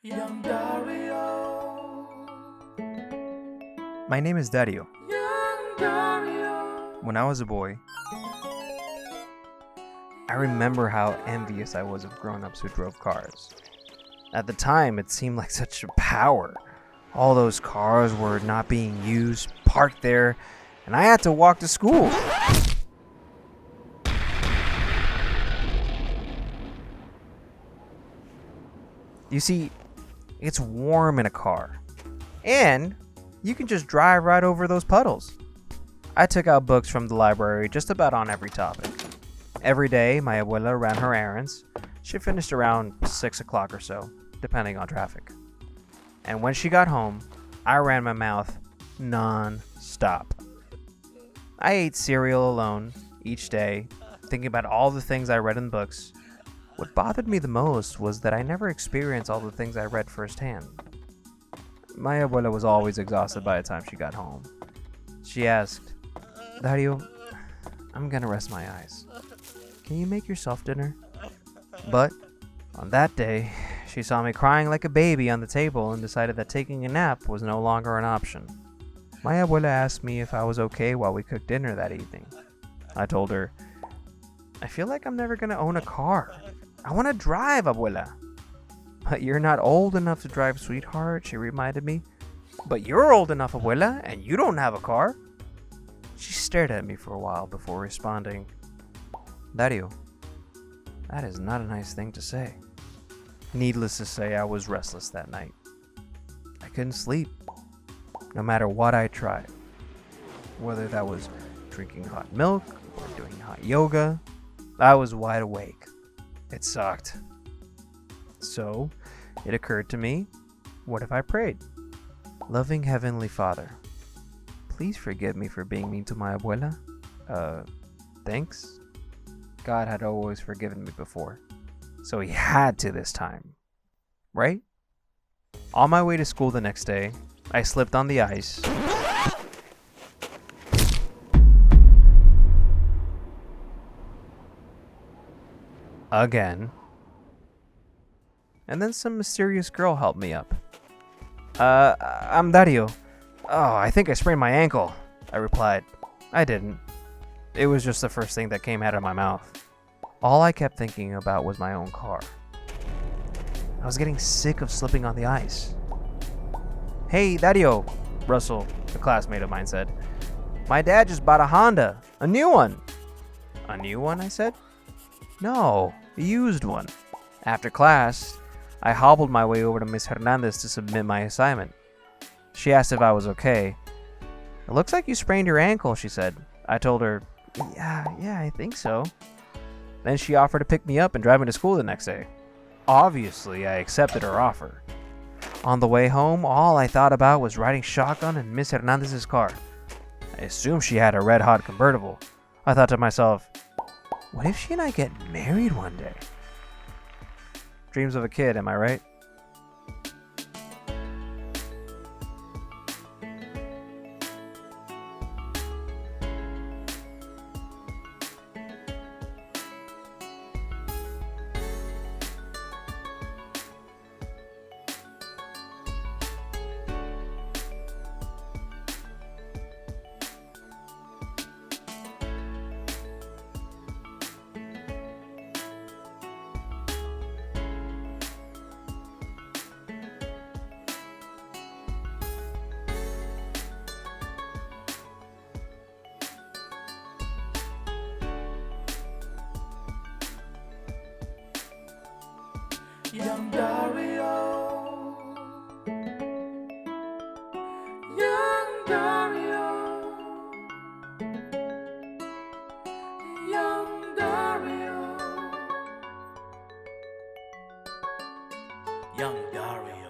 Young Dario. My name is Dario. Young Dario. When I was a boy, I remember how envious I was of grown-ups who drove cars. At the time, it seemed like such a power. All those cars were not being used, parked there, and I had to walk to school. You see, it's warm in a car, and you can just drive right over those puddles. I took out books from the library just about on every topic. Every day, my abuela ran her errands. She finished around 6 o'clock or so, depending on traffic. And when she got home, I ran my mouth non-stop. I ate cereal alone each day, thinking about all the things I read in books. What bothered me the most was that I never experienced all the things I read firsthand. My abuela was always exhausted by the time she got home. She asked, "Dario, I'm gonna rest my eyes. Can you make yourself dinner?" But on that day, she saw me crying like a baby on the table and decided that taking a nap was no longer an option. My abuela asked me if I was okay while we cooked dinner that evening. I told her, "I feel like I'm never gonna own a car. I want to drive, abuela." "But you're not old enough to drive, sweetheart," she reminded me. "But you're old enough, abuela, and you don't have a car." She stared at me for a while before responding, "Dario, that is not a nice thing to say." Needless to say, I was restless that night. I couldn't sleep, no matter what I tried. Whether that was drinking hot milk or doing hot yoga, I was wide awake. It sucked. So, it occurred to me, what if I prayed? "Loving Heavenly Father, please forgive me for being mean to my abuela." Thanks? God had always forgiven me before, so he had to this time. Right? On my way to school the next day, I slipped on the ice. Again. And then some mysterious girl helped me up. I'm Dario. "Oh, I think I sprained my ankle," I replied. I didn't. It was just the first thing that came out of my mouth. All I kept thinking about was my own car. I was getting sick of slipping on the ice. "Hey, Dario," Russell, a classmate of mine, said. "My dad just bought a Honda, a new one." "A new one?" I said. "No, a used one." After class, I hobbled my way over to Miss Hernandez to submit my assignment. She asked if I was okay. "It looks like you sprained your ankle," she said. I told her, yeah, I think so." Then she offered to pick me up and drive me to school the next day. Obviously, I accepted her offer. On the way home, all I thought about was riding shotgun in Miss Hernandez's car. I assumed she had a red-hot convertible. I thought to myself, what if she and I get married one day? Dreams of a kid, am I right? Young Dario. Young Dario. Young Dario. Young Dario.